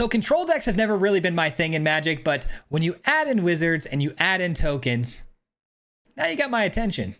So control decks have never really been my thing in Magic, but when you add in wizards and you add in tokens, now you got my attention.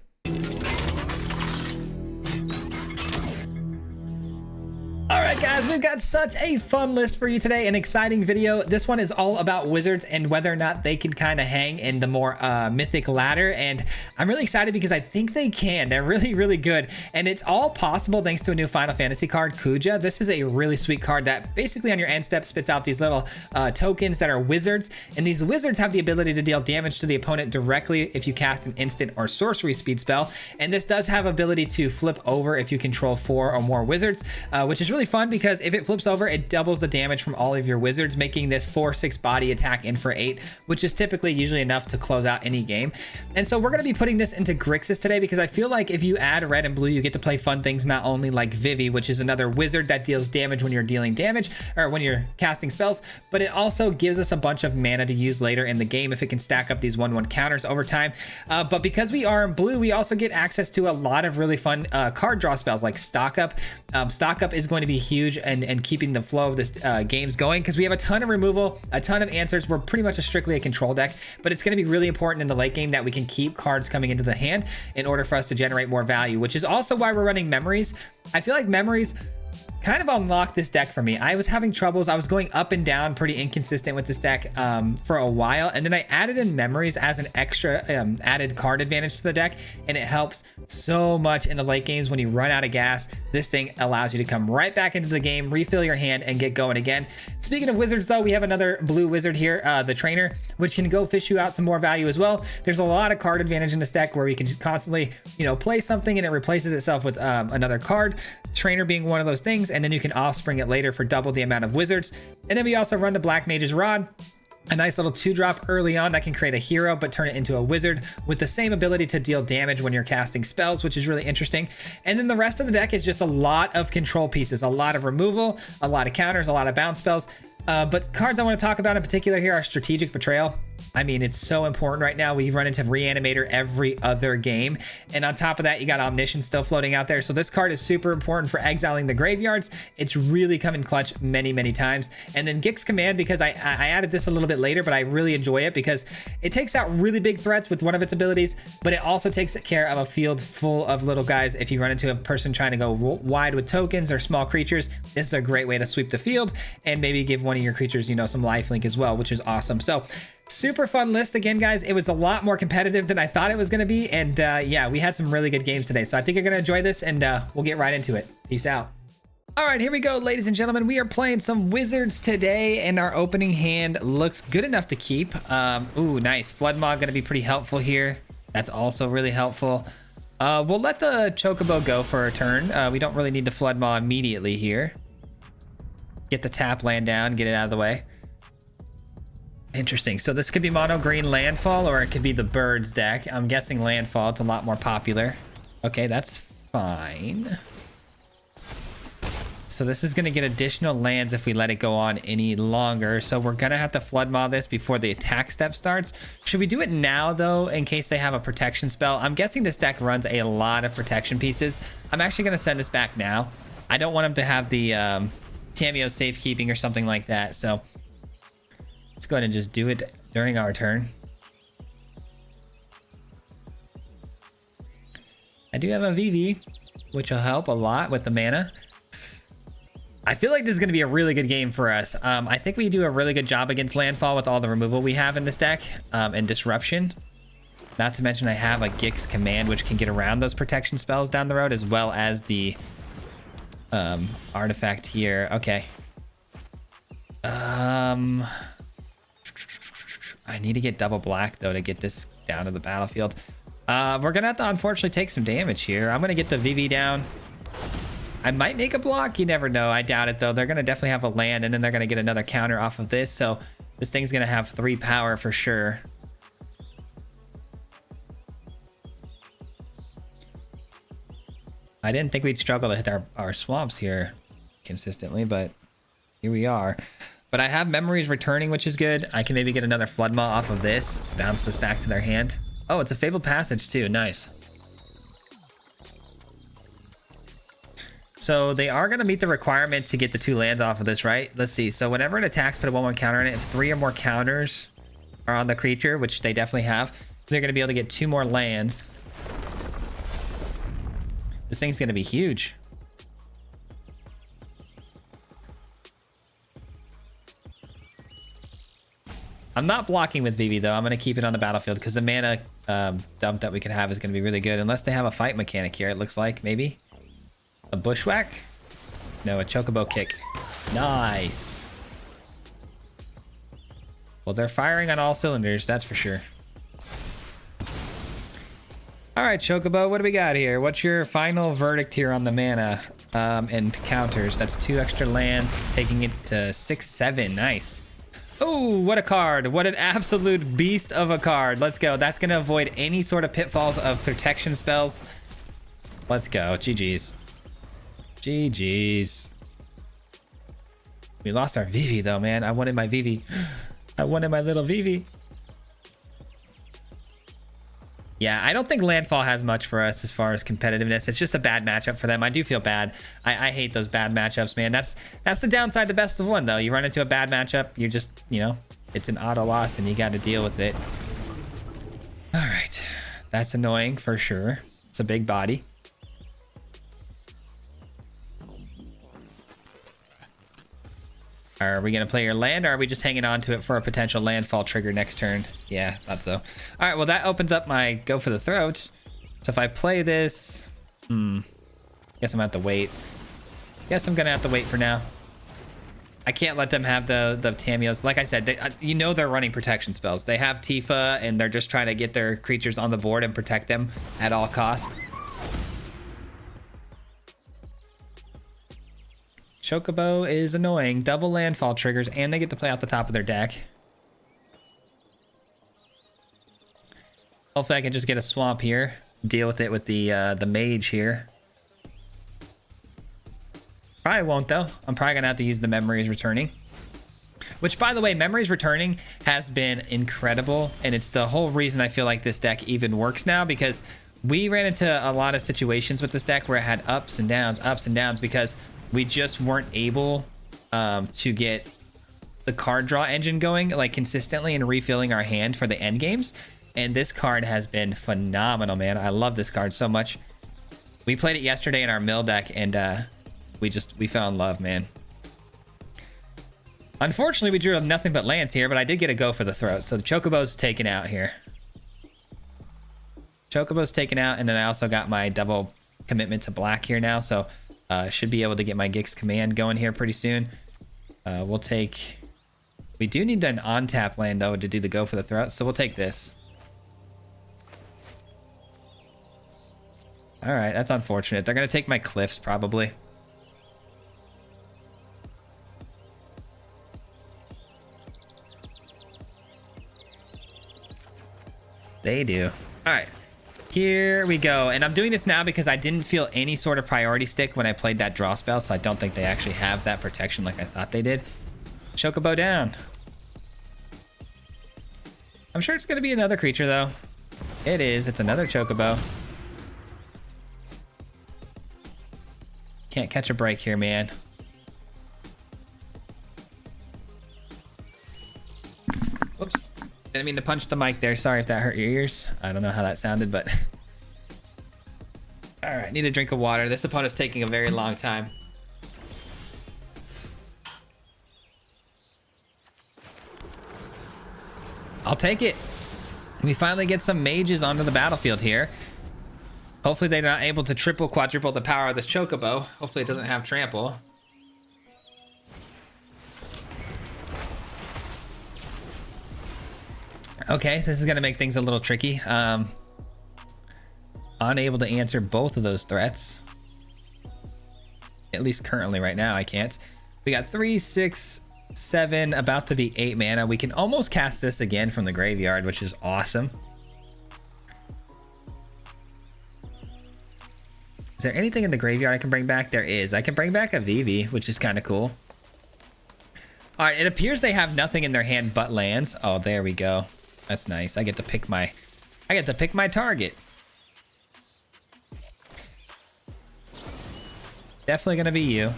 Alright guys, we've got such a fun list for you today, an exciting video. This one is all about wizards and whether or not they can kind of hang in the more mythic ladder, and I'm really excited because I think they can. They're really good, and it's all possible thanks to a new Final Fantasy card, Kuja. This is a really sweet card that basically on your end step spits out these little tokens that are wizards, and these wizards have the ability to deal damage to the opponent directly if you cast an instant or sorcery speed spell, and this does have ability to flip over if you control 4 or more wizards, which is really fun because if it flips over, it doubles the damage from all of your wizards, making this 4/6 body attack in for 8, which is typically usually enough to close out any game. And so we're going to be putting this into Grixis today because I feel like if you add red and blue, you get to play fun things, not only like Vivi, which is another wizard that deals damage when you're dealing damage or when you're casting spells, but it also gives us a bunch of mana to use later in the game if it can stack up these 1/1 counters over time. But because we are in blue, we also get access to a lot of really fun card draw spells like Stock Up. Stock Up is going to be huge and keeping the flow of this games going because we have a ton of removal, a ton of answers. We're pretty much strictly a control deck, but it's going to be really important in the late game that we can keep cards coming into the hand in order for us to generate more value, which is also why we're running memories. I feel like memories kind of unlocked this deck for me. I was having troubles. I was going up and down pretty inconsistent with this deck for a while, and then I added in memories as an extra added card advantage to the deck, and it helps so much in the late games when you run out of gas. This thing allows you to come right back into the game, refill your hand, and get going again. Speaking of wizards though, we have another blue wizard here, the trainer, which can go fish you out some more value as well. There's a lot of card advantage in this deck where you can just constantly, you know, play something and it replaces itself with another card, trainer being one of those things, and then you can offspring it later for double the amount of wizards. And then we also run the Black Mage's Rod, a nice little 2-drop early on that can create a hero but turn it into a wizard with the same ability to deal damage when you're casting spells, which is really interesting. And then the rest of the deck is just a lot of control pieces, a lot of removal, a lot of counters, a lot of bounce spells. But cards I want to talk about in particular here are Strategic Betrayal. I mean, it's so important right now. We run into Reanimator every other game. And on top of that, you got Omniscience still floating out there. So this card is super important for exiling the graveyards. It's really come in clutch many times. And then Gix Command, because I added this a little bit later, but I really enjoy it because it takes out really big threats with one of its abilities, but it also takes care of a field full of little guys. If you run into a person trying to go wide with tokens or small creatures, this is a great way to sweep the field and maybe give one of your creatures, you know, some lifelink as well, which is awesome. So super fun list again, guys. It was a lot more competitive than I thought it was going to be, and yeah, we had some really good games today, so I think you're going to enjoy this, and we'll get right into it. Peace out. All right, here we go, ladies and gentlemen. We are playing some wizards today, and our opening hand looks good enough to keep. Ooh, nice. Flood Maw going to be pretty helpful here. That's also really helpful. We'll let the Chocobo go for a turn. We don't really need the Flood Maw immediately here. Get the tap land down, get it out of the way. Interesting. So this could be mono green Landfall, or it could be the Birds deck. I'm guessing Landfall. It's a lot more popular. Okay, that's fine. So this is going to get additional lands if we let it go on any longer. So we're going to have to Flood Maw this before the attack step starts. Should we do it now, though, in case they have a protection spell? I'm guessing this deck runs a lot of protection pieces. I'm actually going to send this back now. I don't want him to have the Tameo safekeeping or something like that. So let's go ahead and just do it during our turn. I do have a VV, which will help a lot with the mana. I feel like this is going to be a really good game for us. I think we do a really good job against Landfall with all the removal we have in this deck, and Disruption. Not to mention I have a Gix Command, which can get around those protection spells down the road, as well as the artifact here. Okay. I need to get double black, though, to get this down to the battlefield. We're going to have to, unfortunately, take some damage here. I'm going to get the VV down. I might make a block. You never know. I doubt it, though. They're going to definitely have a land, and then they're going to get another counter off of this. So this thing's going to have 3 power for sure. I didn't think we'd struggle to hit our swamps here consistently, but here we are. But I have memories returning, which is good. I can maybe get another Flood Maw off of this, bounce this back to their hand. Oh, it's a Fabled Passage too. Nice. So they are going to meet the requirement to get the 2 lands off of this, right? Let's see. So whenever it attacks, put a 1/1 counter in it. If 3 or more counters are on the creature, which they definitely have, they're going to be able to get 2 more lands. This thing's going to be huge. I'm not blocking with Vivi though. I'm going to keep it on the battlefield because the mana dump that we can have is going to be really good. Unless they have a fight mechanic here, it looks like. Maybe a bushwhack. No, a chocobo kick. Nice. Well, they're firing on all cylinders, that's for sure. All right, chocobo, what do we got here? What's your final verdict here on the mana and counters? That's 2 extra lands, taking it to 6/7. Nice. Oh, what a card. What an absolute beast of a card. Let's go. That's going to avoid any sort of pitfalls of protection spells. Let's go. GG's. GG's. We lost our Vivi though, man. I wanted my Vivi. I wanted my little Vivi. Yeah, I don't think Landfall has much for us as far as competitiveness. It's just a bad matchup for them. I do feel bad. I hate those bad matchups, man. That's the downside, the best of one, though. You run into a bad matchup, you're just, you know, it's an auto loss and you got to deal with it. All right. That's annoying for sure. It's a big body. Are we going to play your land, or are we just hanging on to it for a potential landfall trigger next turn? Yeah, thought so. All right, well, that opens up my go for the throat. So if I play this... guess I'm going to have to wait. Guess I'm going to have to wait for now. I can't let them have the Tamios. Like I said, you know they're running protection spells. They have Tifa, and they're just trying to get their creatures on the board and protect them at all costs. Chocobo is annoying. Double landfall triggers, and they get to play out the top of their deck. Hopefully I can just get a swamp here. Deal with it with the mage here. Probably won't though. I'm probably gonna have to use the Memories Returning. Which, by the way, Memories Returning has been incredible, and it's the whole reason I feel like this deck even works now, because we ran into a lot of situations with this deck where it had ups and downs, because we just weren't able to get the card draw engine going like consistently and refilling our hand for the end games. And this card has been phenomenal, man. I love this card so much. We played it yesterday in our mill deck, and we fell in love, man. Unfortunately, we drew nothing but lands here, but I did get a go for the throat. So the Chocobo's taken out here. Chocobo's taken out, and then I also got my double commitment to black here now. So should be able to get my Gix command going here pretty soon. We'll take... We do need an on-tap land, though, to do the go for the throat. So we'll take this. All right, that's unfortunate. They're going to take my cliffs, probably. They do. All right. Here we go. And I'm doing this now because I didn't feel any sort of priority stick when I played that draw spell, so I don't think they actually have that protection like I thought they did. Chocobo down. I'm sure it's going to be another creature, though. It is. It's another Chocobo. Can't catch a break here, man. Whoops. Didn't mean to punch the mic there. Sorry if that hurt your ears. I don't know how that sounded, but... All right, need a drink of water. This opponent's taking a very long time. I'll take it. We finally get some mages onto the battlefield here. Hopefully they're not able to triple, quadruple the power of this Chocobo. Hopefully it doesn't have trample. Okay, this is going to make things a little tricky. Unable to answer both of those threats. At least currently right now, I can't. We got 3, 6, 7, about to be 8 mana. We can almost cast this again from the graveyard, which is awesome. Is there anything in the graveyard I can bring back? There is. I can bring back a Vivi, which is kind of cool. All right, it appears they have nothing in their hand but lands. Oh, there we go. That's nice. I get to pick my target. definitely gonna be you.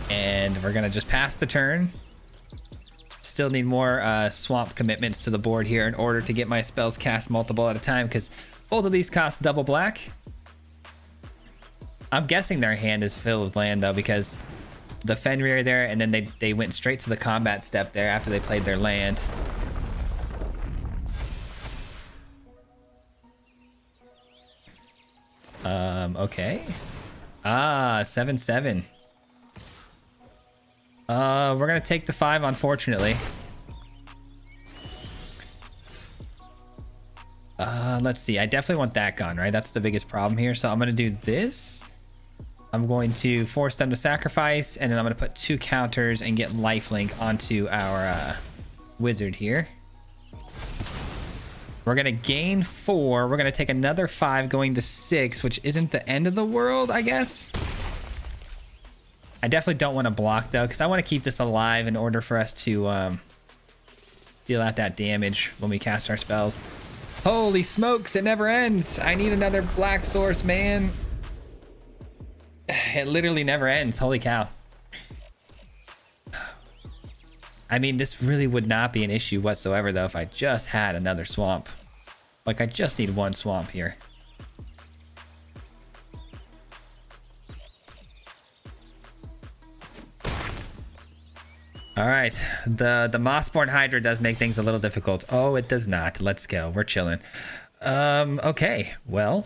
And we're gonna just pass the turn. Still need more swamp commitments to the board here in order to get my spells cast multiple at a time, because both of these cost double black. I'm guessing their hand is filled with land though, because the Fenrir there, and then they went straight to the combat step there after they played their land. Okay. 7/7. We're gonna take the 5, unfortunately. Let's see. I definitely want that gone, right? That's the biggest problem here. So I'm gonna do this. I'm going to force them to sacrifice, and then I'm gonna put 2 counters and get lifelink onto our wizard here. We're gonna gain 4. We're gonna take another 5 going to 6, which isn't the end of the world, I guess. I definitely don't want to block though, because I want to keep this alive in order for us to deal out that damage when we cast our spells. Holy smokes, it never ends. I need another black source, man. It literally never ends. Holy cow. I mean, this really would not be an issue whatsoever though if I just had another swamp. Like, I just need 1 swamp here. All right, the Mossborn Hydra does make things a little difficult. Oh, it does not. Let's go. We're chilling. Okay, well,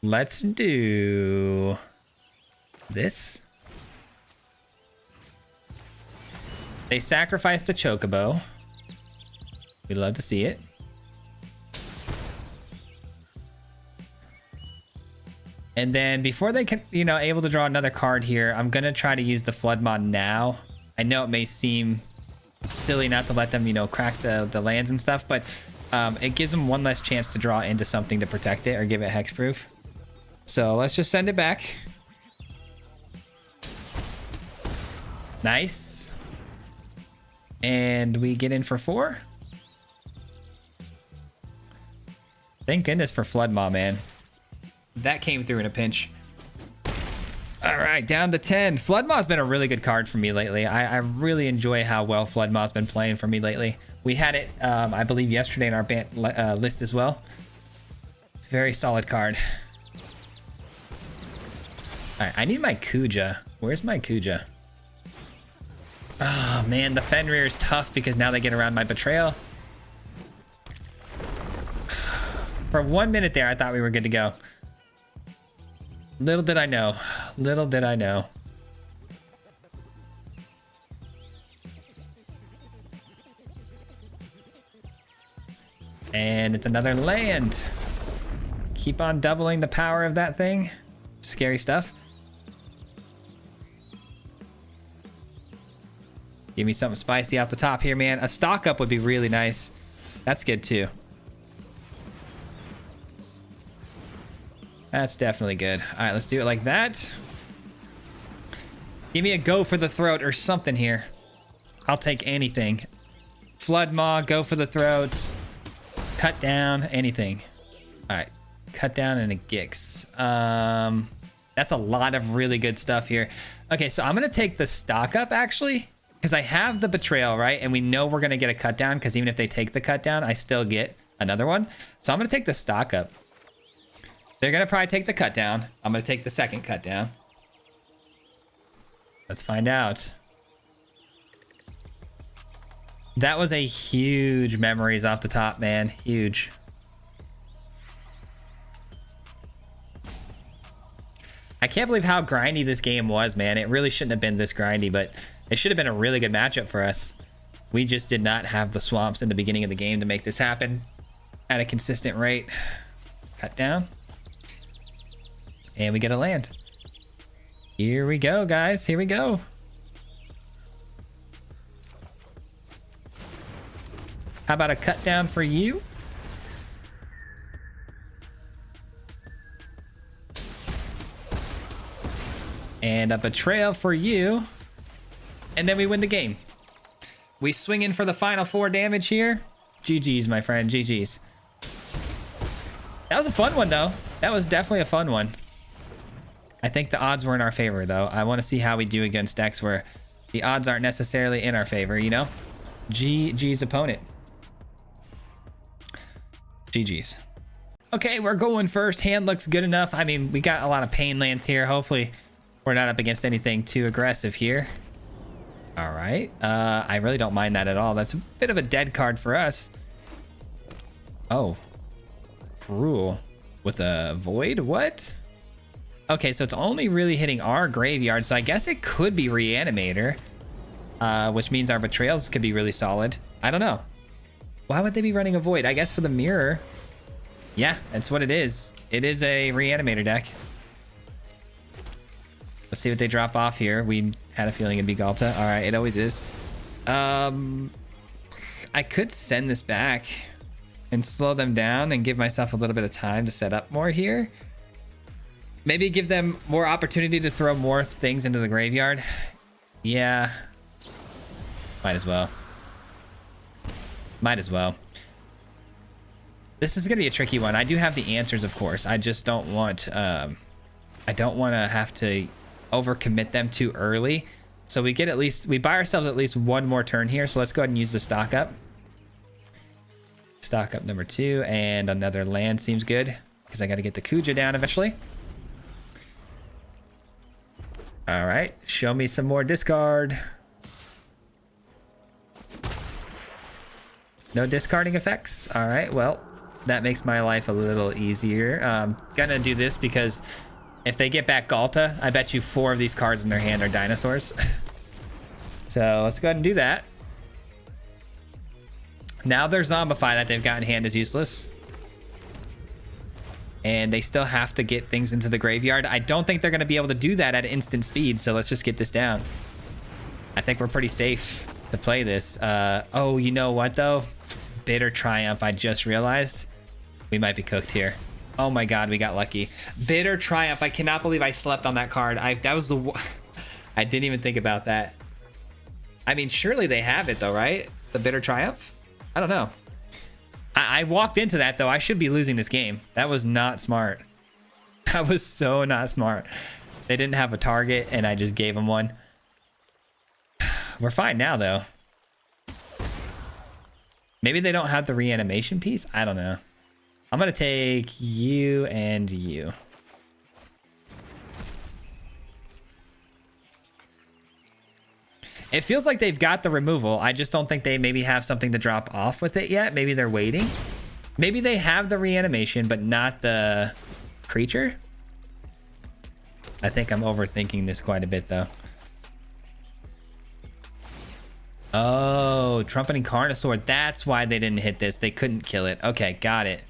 let's do this. They sacrificed a Chocobo. We'd love to see it. And then before they can, you know, able to draw another card here, I'm gonna try to use the Flood Mod now. I know it may seem silly not to let them, you know, crack the lands and stuff, but it gives them 1 less chance to draw into something to protect it or give it hexproof. So let's just send it back. Nice. And we get in for 4. Thank goodness for Flood Maw, man. That came through in a pinch. All right, down to 10. Flood Maw's been a really good card for me lately. I really enjoy how well Flood Maw's been playing for me lately. We had it, I believe, yesterday in our list as well. Very solid card. All right, I need my Kuja. Where's my Kuja? Oh, man, the Fenrir is tough because now they get around my Betrayal. For 1 minute there, I thought we were good to go. Little did I know. Little did I know. And it's another land. Keep on doubling the power of that thing. Scary stuff. Give me something spicy off the top here, man. A stock up would be really nice. That's good too. That's definitely good. All right, let's do it like that. Give me a go for the throat or something here. I'll take anything. Flood Maw, go for the throat. Cut down, anything. All right, cut down and a Gix. That's a lot of really good stuff here. Okay, so I'm gonna take the stock up actually, because I have the Betrayal, right? And we know we're gonna get a cut down, because even if they take the cut down, I still get another one. So I'm gonna take the stock up. They're gonna probably take the cut down. I'm gonna take the second cut down. Let's find out. That was a huge memories off the top, man. Huge. I can't believe how grindy this game was, man. It really shouldn't have been this grindy, but it should have been a really good matchup for us. We just did not have the swamps in the beginning of the game to make this happen at a consistent rate. Cut down. And we get a land. Here we go, guys. Here we go. How about a cut down for you? And a Betrayal for you. And then we win the game. We swing in for the final 4 damage here. GG's, my friend. GG's. That was a fun one, though. That was definitely a fun one. I think the odds were in our favor, though. I want to see how we do against decks where the odds aren't necessarily in our favor, you know? GG's opponent. GG's. Okay, we're going first. Hand looks good enough. I mean, we got a lot of pain lands here. Hopefully, we're not up against anything too aggressive here. All right. I really don't mind that at all. That's a bit of a dead card for us. Oh. Cruel. With a void? What? Okay, so it's only really hitting our graveyard, so I guess it could be Reanimator. Which means our betrayals could be really solid. I don't know. Why would they be running a void? I guess for the mirror. Yeah, that's what it is. It is a Reanimator deck. Let's see what they drop off here. We had a feeling it'd be Galta. All right, it always is. I could send this back and slow them down and give myself a little bit of time to set up more here. Maybe give them more opportunity to throw more things into the graveyard. Yeah. Might as well. Might as well. This is gonna be a tricky one. I do have the answers, of course. I just don't want I don't want to have to overcommit them too early. So we buy ourselves at least one more turn here. So let's go ahead and use the stock up. Stock up number 2, and another land seems good because I got to get the Kuja down eventually. All right, show me some more discard. No discarding effects. All right, well, that makes my life a little easier. Gonna do this because if they get back Galta, I bet you 4 of these cards in their hand are dinosaurs. So let's go ahead and do that. Now their Zombify that they've got in hand is useless. And they still have to get things into the graveyard. I don't think they're going to be able to do that at instant speed, so let's just get this down. I think we're pretty safe to play this. Oh, you know what, though? Bitter Triumph, I just realized. We might be cooked here. Oh my god, we got lucky. Bitter Triumph, I cannot believe I slept on that card. That was the... I didn't even think about that. I mean, surely they have it, though, right? The Bitter Triumph? I don't know. I walked into that, though. I should be losing this game. That was not smart. That was so not smart. They didn't have a target, and I just gave them one. We're fine now, though. Maybe they don't have the reanimation piece? I don't know. I'm going to take you and you. It feels like they've got the removal. I just don't think they maybe have something to drop off with it yet. Maybe they're waiting. Maybe they have the reanimation, but not the creature. I think I'm overthinking this quite a bit, though. Oh, Trumpeting Carnosaur. That's why they didn't hit this. They couldn't kill it. Okay, got it.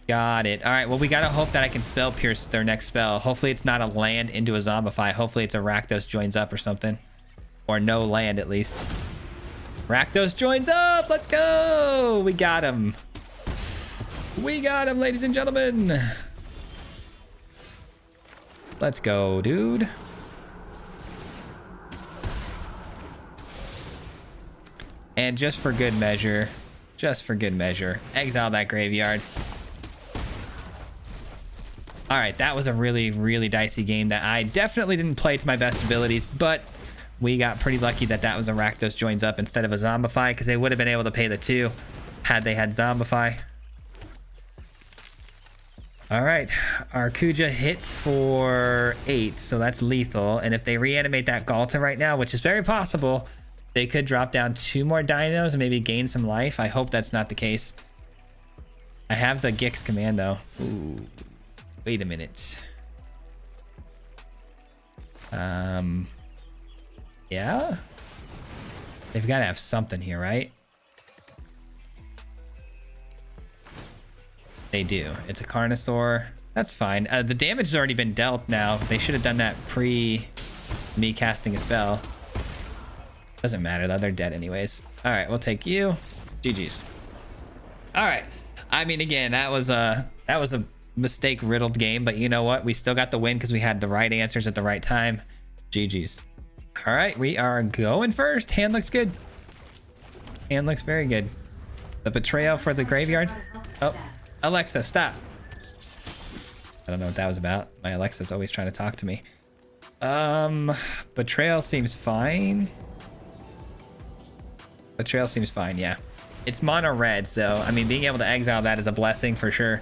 Got it. All right, well, we got to hope that I can Spell Pierce their next spell. Hopefully it's not a land into a Zombify. Hopefully it's a Rakdos joins up or something. Or no land, at least. Rakdos joins up! Let's go! We got him. We got him, ladies and gentlemen. Let's go, dude. And just for good measure, exile that graveyard. All right, that was a really, really dicey game that I definitely didn't play to my best abilities, but we got pretty lucky that that was a Rakdos joins up instead of a Zombify, because they would have been able to pay the 2 had they had Zombify. All right, our Kuja hits for 8, so that's lethal. And if they reanimate that Galta right now, which is very possible, they could drop down 2 more dinos and maybe gain some life. I hope that's not the case. I have the Gix command, though. Ooh. Wait a minute. Yeah? They've got to have something here, right? They do. It's a Carnosaur. That's fine. The damage has already been dealt now. They should have done that pre me casting a spell. Doesn't matter though. They're dead anyways. All right, we'll take you. GG's. All right. I mean, again, that was a mistake riddled game, but you know what? We still got the win because we had the right answers at the right time. GG's. All right, we are going first. Hand looks good. Hand looks very good. The betrayal for the graveyard. Oh, Alexa, stop. I don't know what that was about. My Alexa's always trying to talk to me. Betrayal seems fine. Betrayal seems fine, yeah. It's mono red, so I mean, being able to exile that is a blessing for sure.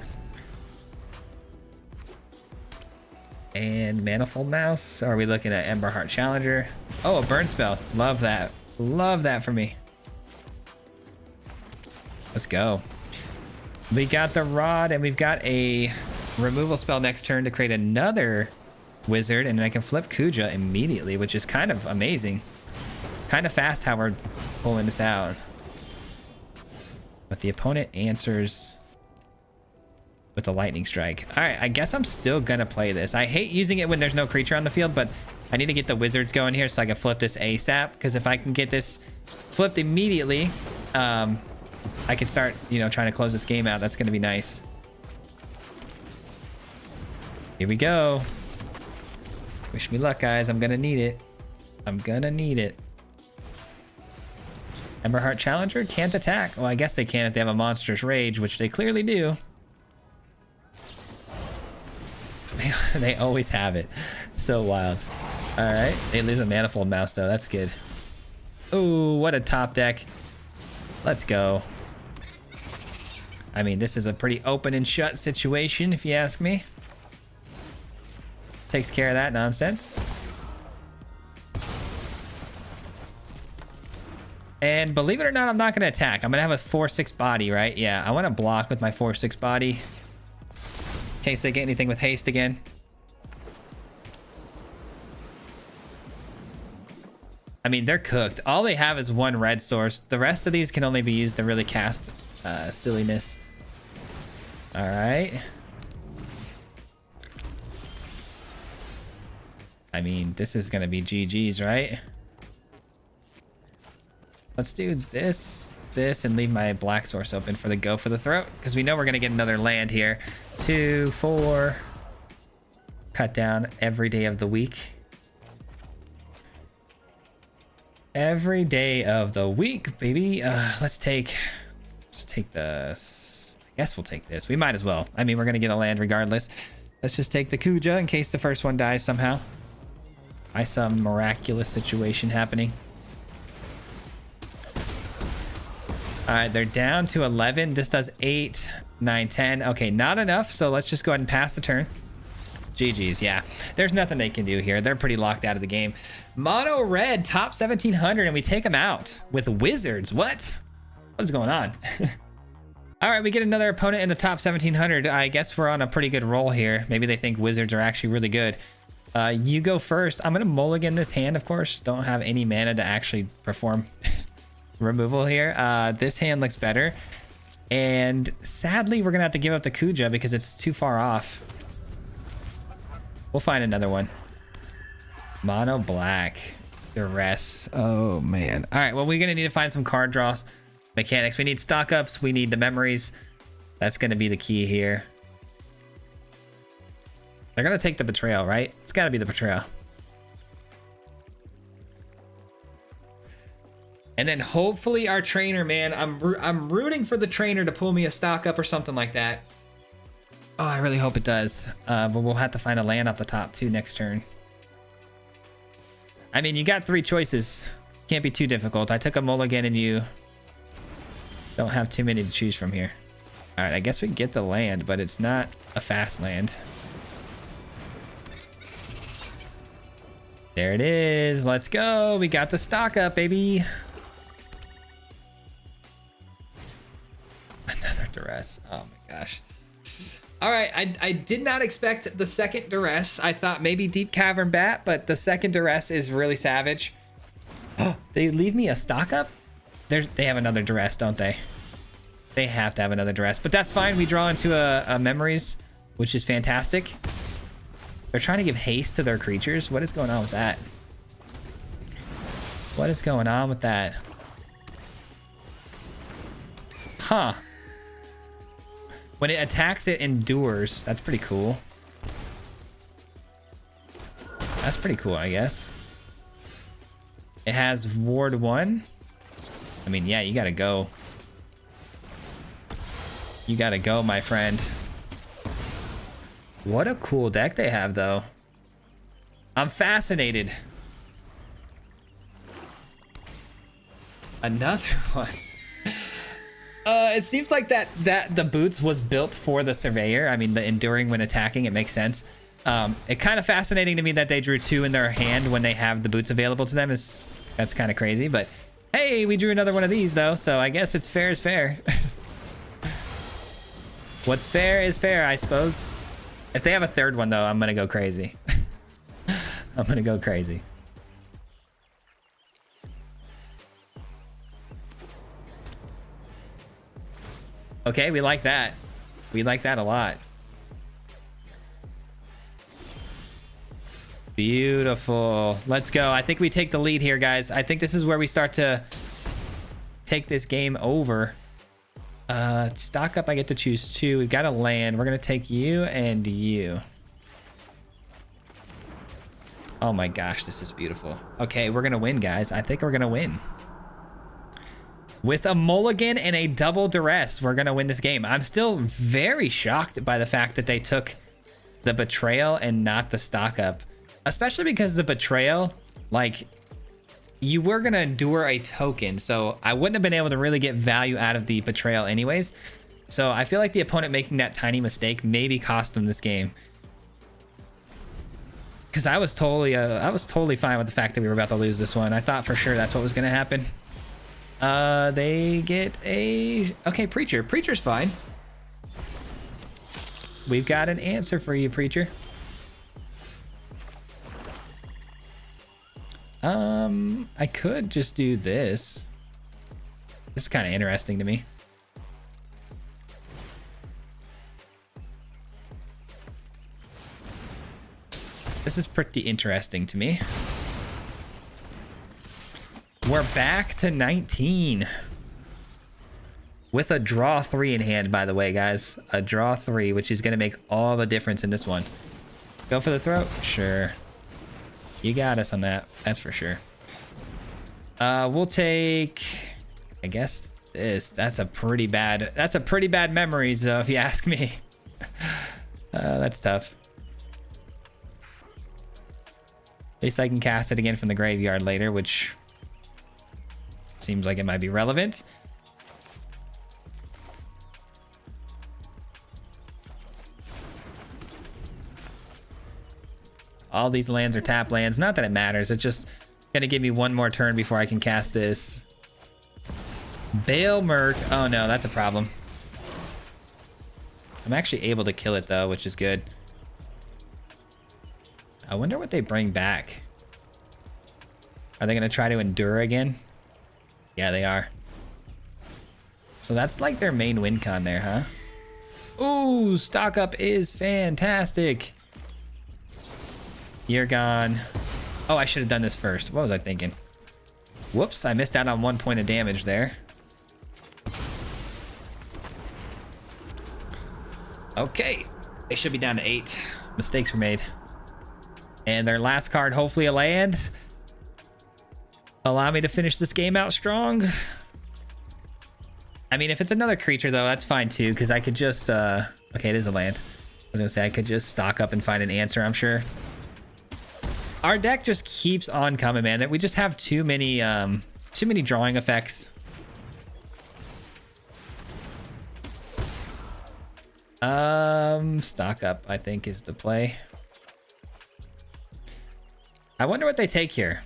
And Manifold Mouse. Are we looking at Emberheart Challenger? Oh, a burn spell. Love that. Love that for me. Let's go. We got the Rod, and we've got a removal spell next turn to create another wizard, and I can flip Kuja immediately, which is kind of amazing. Kind of fast how we're pulling this out. But the opponent answers with a lightning strike. All right, I guess I'm still gonna play this. I hate using it when there's no creature on the field, but I need to get the wizards going here so I can flip this ASAP, because if I can get this flipped immediately, I can start, you know, trying to close this game out. That's gonna be nice. Here we go. Wish me luck, guys. I'm gonna need it. I'm gonna need it. Emberheart Challenger can't attack. Well, I guess they can if they have a monstrous rage, which they clearly do. They always have it. So wild. All right, they lose a Manifold Mouse though. That's good. Oh, what a top deck. Let's go. I mean, this is a pretty open and shut situation, if you ask me. Takes care of that nonsense. And believe it or not, I'm not going to attack. I'm going to have a 4/6 body, right? Yeah, I want to block with my 4/6 body in case they get anything with haste again. I mean, they're cooked. All they have is one red source. The rest of these can only be used to really cast silliness. All right. I mean, this is going to be GG's, right? Let's do this, and leave my black source open for the go for the throat, because we know we're going to get another land here. 2, 4. Cut down every day of the week. Every day of the week, baby. Let's take this. I guess we'll take this. We might as well. I mean, we're going to get a land regardless. Let's just take the Kuja in case the first one dies somehow. By some miraculous situation happening. All right, they're down to 11. This does 8, 9, 10. Okay, not enough. So let's just go ahead and pass the turn. GG's, yeah. There's nothing they can do here. They're pretty locked out of the game. Mono red, top 1700, and we take them out with wizards. What is going on? All right, we get another opponent in the top 1700. I guess we're on a pretty good roll here. Maybe they think wizards are actually really good. You go first. I'm gonna mulligan this hand, of course. Don't have any mana to actually perform removal here. This hand looks better, and sadly we're gonna have to give up the Kuja because it's too far off. We'll find another one. Mono black duress. Oh man. All right, well, we're gonna need to find some card draws mechanics. We need stock ups, we need the memories. That's gonna be the key here. They're gonna take the betrayal, right? It's gotta be the betrayal. And then hopefully our trainer, man, I'm rooting for the trainer to pull me a stock up or something like that. Oh, I really hope it does. But we'll have to find a land off the top too next turn. I mean, you got 3 choices. Can't be too difficult. I took a mulligan and you don't have too many to choose from here. All right, I guess we can get the land, but it's not a fast land. There it is. Let's go. We got the stock up, baby. Another duress. Oh my gosh. All right, I did not expect the second duress. I thought maybe Deep Cavern Bat, but the second duress is really savage. Oh, they leave me a stock up? They have another duress, don't they? They have to have another duress, but that's fine. We draw into a memories, which is fantastic. They're trying to give haste to their creatures. What is going on with that? What is going on with that? Huh. When it attacks, it endures. That's pretty cool. That's pretty cool, I guess. It has Ward 1. I mean, yeah, you gotta go. You gotta go, my friend. What a cool deck they have, though. I'm fascinated. Another one. It seems like that the boots was built for the surveyor. I mean, the enduring when attacking, it makes sense. It kind of fascinating to me that they drew 2 in their hand when they have the boots available to them. That's kind of crazy, but hey, we drew another one of these though, so I guess it's fair is fair. What's fair is fair, I suppose. If they have a third one though, I'm gonna go crazy. I'm gonna go crazy. Okay, we like that. We like that a lot. Beautiful. Let's go. I think we take the lead here, guys. I think this is where we start to take this game over. Stock up, I get to choose 2. We've got a land. We're going to take you and you. Oh my gosh, this is beautiful. Okay, we're going to win, guys. I think we're going to win. With a mulligan and a double duress, we're going to win this game. I'm still very shocked by the fact that they took the betrayal and not the stock up. Especially because the betrayal, like, you were going to endure a token. So I wouldn't have been able to really get value out of the betrayal anyways. So I feel like the opponent making that tiny mistake maybe cost them this game. Because I was totally fine with the fact that we were about to lose this one. I thought for sure that's what was going to happen. They get a... Okay, Preacher. Preacher's fine. We've got an answer for you, Preacher. I could just do this. This is kind of interesting to me. This is pretty interesting to me. We're back to 19. With a draw 3 in hand, by the way, guys. A draw 3, which is going to make all the difference in this one. Go for the throat? Sure. You got us on that. That's for sure. We'll take... I guess this. That's a pretty bad memory, though, if you ask me. That's tough. At least I can cast it again from the graveyard later, which... seems like it might be relevant. All these lands are tap lands. Not that it matters. It's just gonna give me one more turn before I can cast this. Bale Merc. Oh no, that's a problem. I'm actually able to kill it though, which is good. I wonder what they bring back. Are they gonna try to endure again? Yeah, they are. So that's like their main win con there, huh? Ooh, stock up is fantastic. You're gone. Oh, I should have done this first. What was I thinking? Whoops, I missed out on 1 point of damage there. Okay, they should be down to 8. Mistakes were made. And their last card, hopefully a land. Allow me to finish this game out strong. I mean, if it's another creature, though, that's fine, too, because I could just... Okay, it is a land. I was going to say, I could just stock up and find an answer, I'm sure. Our deck just keeps on coming, man. That we just have too many drawing effects. Stock up, I think, is the play. I wonder what they take here.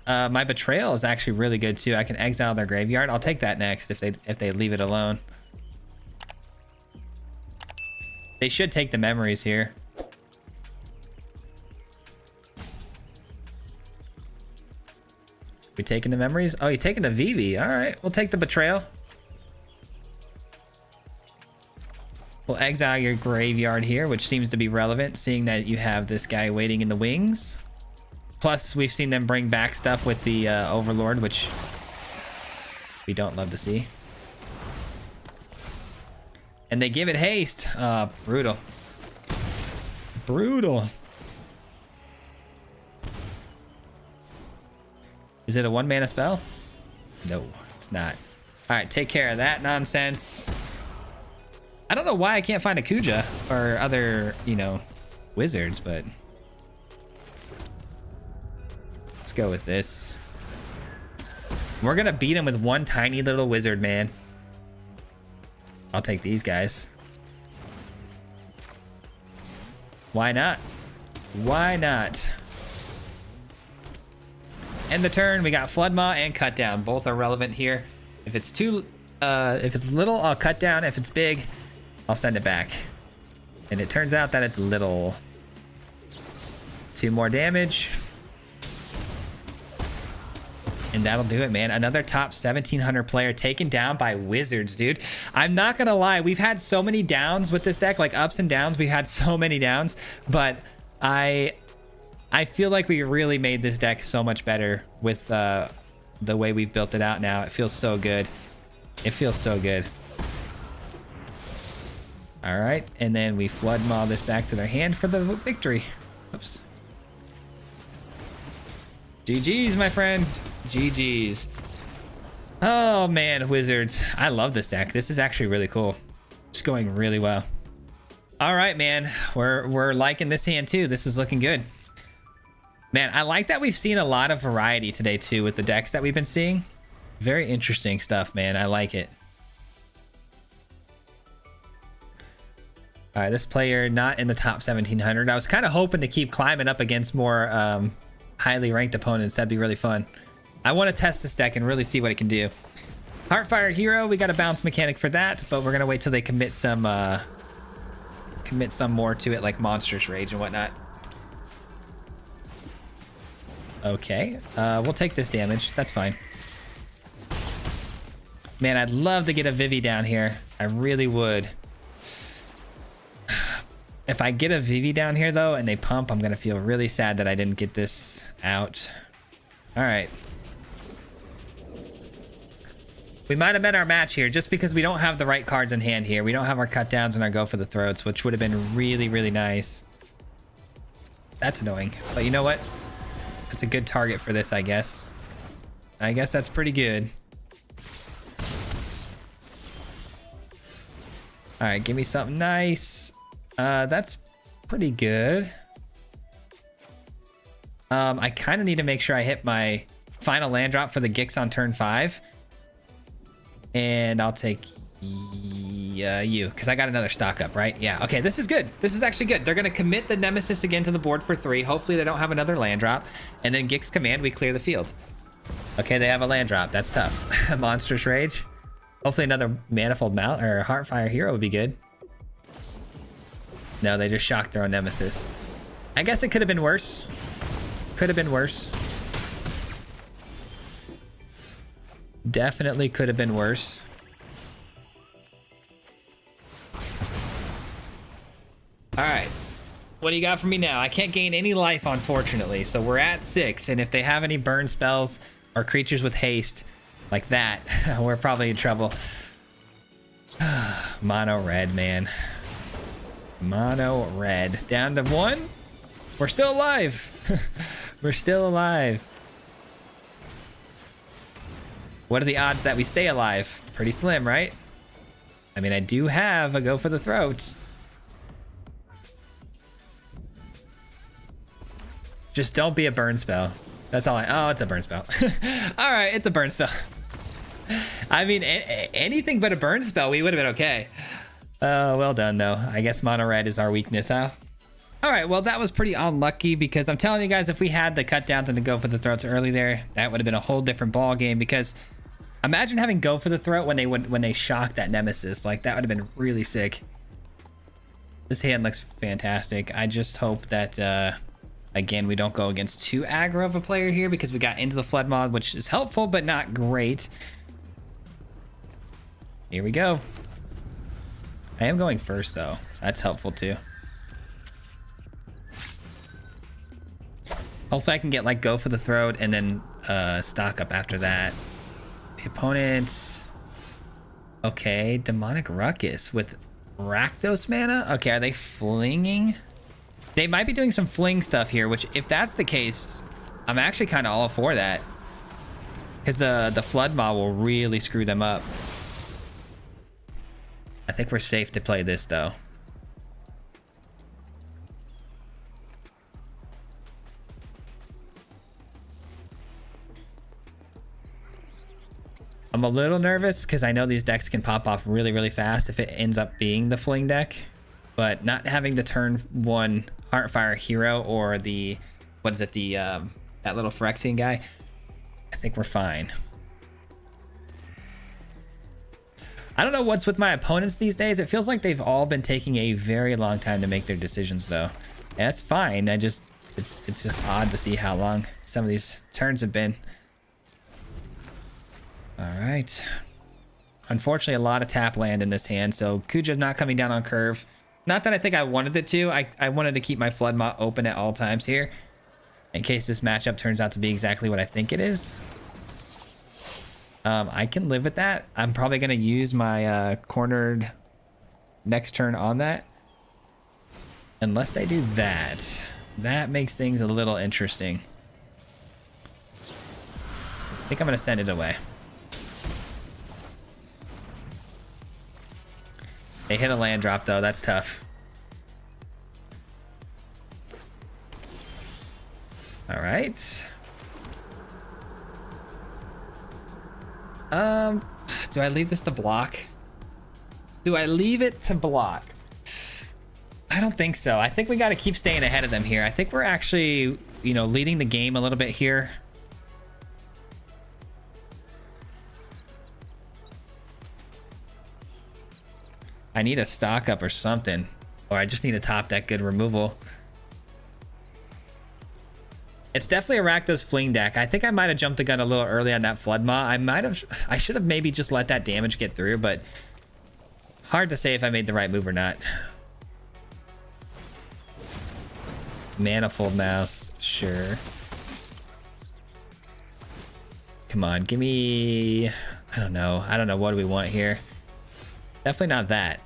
My betrayal is actually really good too. I can exile their graveyard. I'll take that next if they leave it alone. They should take the memories here. We taking the memories? Oh, you taking the VV. All right, we'll take the betrayal. We'll exile your graveyard here, which seems to be relevant, seeing that you have this guy waiting in the wings. Plus, we've seen them bring back stuff with the Overlord, which we don't love to see. And they give it haste. Brutal. Brutal. Is it a 1-mana spell? No, it's not. All right, take care of that nonsense. I don't know why I can't find a Kuja or other, you know, wizards, but let's go with this. We're gonna beat him with one tiny little wizard, man. I'll take these guys. Why not? Why not? End the turn. We got Flood Maw and Cut Down. Both are relevant here. If it's little, I'll cut down. If it's big, I'll send it back. And it turns out that it's little. 2 more damage. And that'll do it, man. Another top 1700 player taken down by Wizards, dude. I'm not gonna lie, we've had so many downs with this deck, like ups and downs. We've had so many downs, but I feel like we really made this deck so much better with the way we've built it out now. It feels so good. It feels so good. All right, and then we Flood Maw this back to their hand for the victory. Oops. GG's, my friend. GG's. Oh man, Wizards. I love this deck. This is actually really cool. It's going really well. All right, man. We're liking this hand too. This is looking good. Man, I like that we've seen a lot of variety today too with the decks that we've been seeing. Very interesting stuff, man. I like it. All right, this player not in the top 1700. I was kind of hoping to keep climbing up against more highly ranked opponents. That'd be really fun. I want to test this deck and really see what it can do. Heartfire Hero, we got a bounce mechanic for that, but we're gonna wait till they commit some more to it, like Monstrous Rage and whatnot. Okay, we'll take this damage. That's fine. Man, I'd love to get a Vivi down here. I really would. If I get a Vivi down here though and they pump, I'm gonna feel really sad that I didn't get this out. All right. We might have met our match here just because we don't have the right cards in hand here. We don't have our cut downs and our go for the throats, which would have been really, really nice. That's annoying, but you know what? That's a good target for this, I guess. I guess that's pretty good. All right, give me something nice. That's pretty good. I kind of need to make sure I hit my final land drop for the Gix on turn 5. And I'll take you, because I got another stock up, right? Yeah, okay, this is good. This is actually good. They're going to commit the Nemesis again to the board for 3. Hopefully they don't have another land drop. And then Gix command, we clear the field. Okay, they have a land drop. That's tough. Monstrous Rage. Hopefully another Manifold Mount or Heartfire Hero would be good. No, they just shocked their own Nemesis. I guess it could have been worse. Could have been worse. Definitely could have been worse. All right. What do you got for me now? I can't gain any life, unfortunately. So we're at 6. And if they have any burn spells or creatures with haste like that, we're probably in trouble. Mono red, man. Mono red. Down to 1. We're still alive. We're still alive. What are the odds that we stay alive? Pretty slim, right? I mean, I do have a go for the throats. Just don't be a burn spell. That's all oh, it's a burn spell. All right, it's a burn spell. I mean, anything but a burn spell, we would have been okay. Well done, though. I guess mono red is our weakness, huh? All right, well, that was pretty unlucky because I'm telling you guys, if we had the cut downs and the go for the throats early there, that would have been a whole different ball game. Because imagine having go for the throat when they shock that Nemesis. Like, that would have been really sick. This hand looks fantastic. I just hope that again, we don't go against too aggro of a player here because we got into the flood mod, which is helpful but not great. Here we go. I am going first though. That's helpful too. Hopefully I can get like go for the throat and then stock up after that. The opponents. Okay, Demonic Ruckus with Rakdos mana. Okay, are they flinging? They might be doing some fling stuff here, which if that's the case, I'm actually kind of all for that. Because the flood maw will really screw them up. I think we're safe to play this though. I'm a little nervous because I know these decks can pop off really, really fast if it ends up being the fling deck. But not having the turn 1 Heartfire hero or the, what is it, the that little Phyrexian guy, I think we're fine. I don't know what's with my opponents these days. It feels like they've all been taking a very long time to make their decisions though. And that's fine. It's just odd to see how long some of these turns have been. All right. Unfortunately, a lot of tap land in this hand, so Kuja's not coming down on curve. Not that I think I wanted it to. I wanted to keep my Flood Maw open at all times here in case this matchup turns out to be exactly what I think it is. I can live with that. I'm probably going to use my cornered next turn on that. Unless they do that. That makes things a little interesting. I think I'm going to send it away. They hit a land drop though, that's tough. All right. Do I leave this to block? Do I leave it to block? I don't think so. I think we got to keep staying ahead of them here. I think we're actually, you know, leading the game a little bit here. I need a stock up or something, or I just need a top deck good removal. It's definitely a Rakdos fling deck. I think I might have jumped the gun a little early on that Flood Maw. I should have maybe just let that damage get through, but hard to say if I made the right move or not. Manifold Mouse, sure. Come on, give me, I don't know. What do we want here? Definitely not that.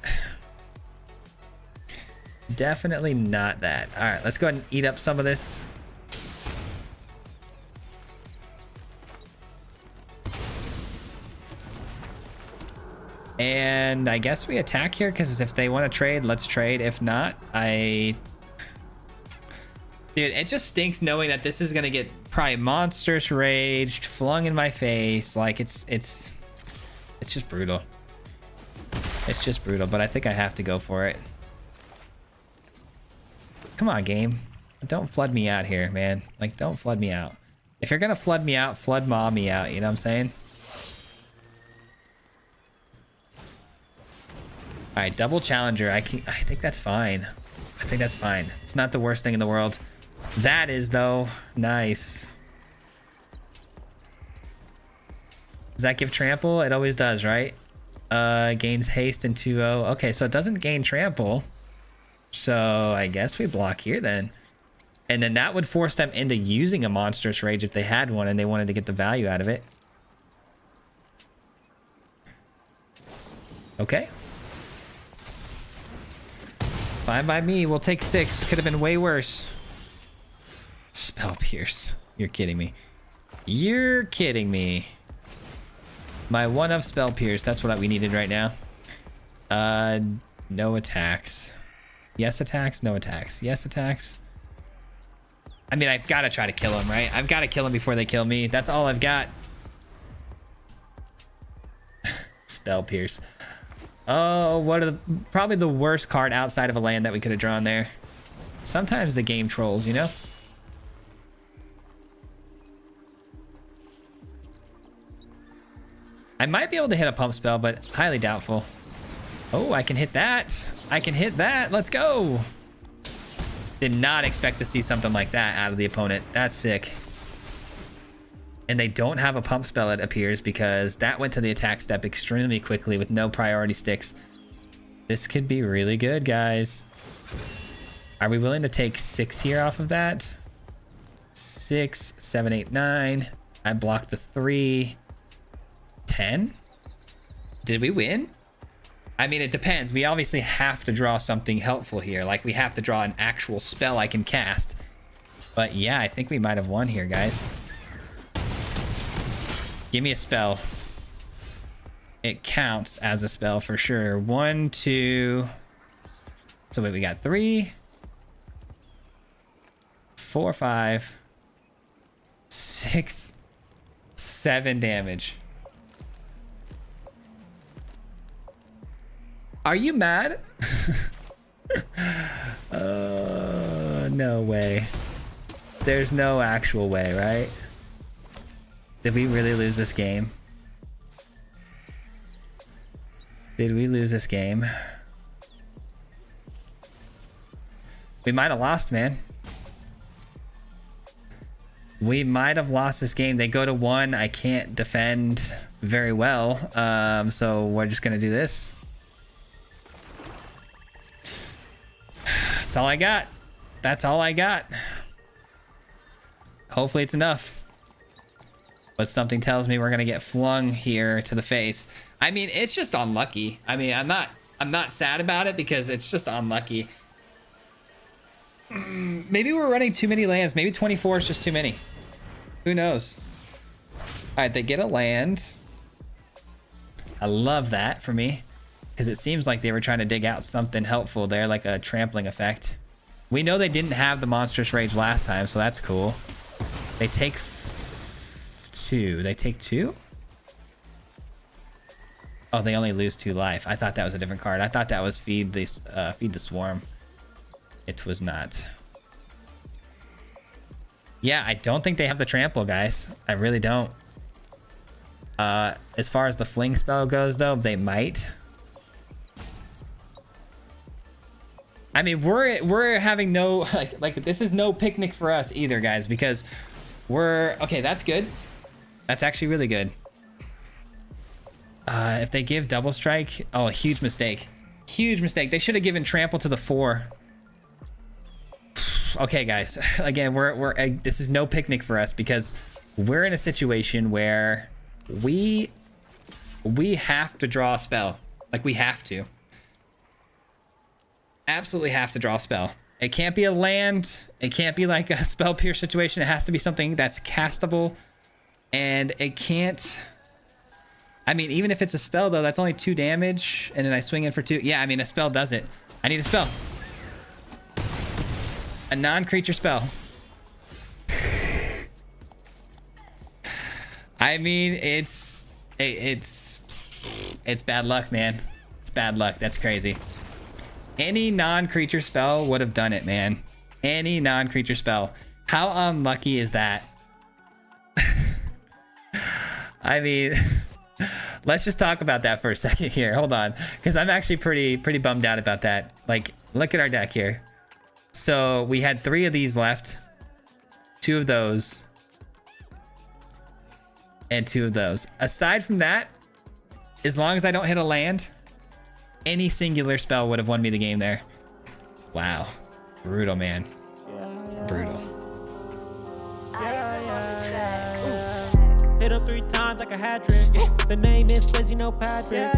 Definitely not that. All right, let's go ahead and eat up some of this. And I guess we attack here because if they want to trade, let's trade. If not, Dude, it just stinks knowing that this is going to get probably monstrous raged, flung in my face. Like, it's just brutal. It's just brutal, but I think I have to go for it. Come on, game. Don't flood me out here, man. Like, don't flood me out. If you're going to flood me out, Flood Maw me out. You know what I'm saying? All right, double challenger. I think that's fine. I think that's fine. It's not the worst thing in the world. That is, though. Nice. Does that give trample? It always does, right? Gains haste and 2-0. Okay, so it doesn't gain trample. So I guess we block here then. And then that would force them into using a monstrous rage if they had one and they wanted to get the value out of it. Okay. Fine by me. We'll take 6. Could have been way worse. Spell Pierce. You're kidding me. You're kidding me. My one of Spell Pierce. That's what we needed right now. No attacks. Yes attacks. No attacks. Yes attacks. I mean, I've got to try to kill him, right? I've got to kill him before they kill me. That's all I've got. Spell Pierce. Oh, probably the worst card outside of a land that we could have drawn there. Sometimes the game trolls, you know? I might be able to hit a pump spell, but highly doubtful. Oh, I can hit that. I can hit that. Let's go. Did not expect to see something like that out of the opponent. That's sick. And they don't have a pump spell, it appears, because that went to the attack step extremely quickly with no priority sticks. This could be really good, guys. Are we willing to take 6 here off of that? 6, 7, 8, 9. I blocked the 3. 10? Did we win? I mean, it depends. We obviously have to draw something helpful here. Like, we have to draw an actual spell I can cast. But yeah, I think we might have won here, guys. Give me a spell. it counts as a spell for sure. 1, 2. So wait, we got 3, 4, 5, 6, 7 damage. Are you mad? No way. There's no actual way, right? Did we really lose this game? Did we lose this game? We might have lost, man. We might have lost this game. They go to 1. I can't defend very well. So we're just gonna do this. That's all I got. That's all I got. Hopefully it's enough. But something tells me we're gonna get flung here to the face. I mean, it's just unlucky. I mean, I'm not sad about it because it's just unlucky. Maybe we're running too many lands. Maybe 24 is just too many. Who knows? All right, they get a land. I love that for me because it seems like they were trying to dig out something helpful there, like a trampling effect. We know they didn't have the monstrous rage last time, so that's cool. They take 2. They take 2? Oh, they only lose 2 life. I thought that was a different card. I thought that was feed the swarm. It was not. Yeah, I don't think they have the trample, guys. I really don't. As far as the fling spell goes, though, they might. I mean, we're having no like this is no picnic for us either, guys, because we're okay. That's good. That's actually really good. If they give double strike, oh, a huge mistake. Huge mistake. They should have given trample to the 4. Okay, guys. Again, this is no picnic for us because we're in a situation where we have to draw a spell. Like, we have to. Absolutely have to draw a spell. It can't be a land. It can't be like a spell pierce situation. It has to be something that's castable. And it can't... I mean, even if it's a spell, though, that's only 2 damage. And then I swing in for 2. Yeah, I mean, a spell does it. I need a spell. A non-creature spell. I mean, it's bad luck, man. It's bad luck. That's crazy. Any non-creature spell would have done it, man. Any non-creature spell. How unlucky is that? I mean, let's just talk about that for a second here. Hold on, because I'm actually pretty bummed out about that. Like, look at our deck here. So we had 3 of these left, 2 of those, and 2 of those. Aside from that, as long as I don't hit a land, any singular spell would have won me the game there. Wow. Brutal, man. Brutal. Hit him 3 times like a hat trick. The name is Fizzy, no Patrick.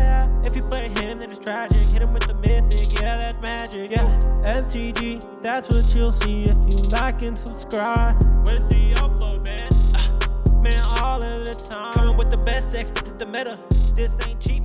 If you play him, then it's tragic. Hit him with the mythic, yeah, that's magic. Yeah, MTG, that's what you'll see if you like and subscribe. With the upload, man. Man, all of the time. Coming with the best decks, this is the meta. This ain't cheap.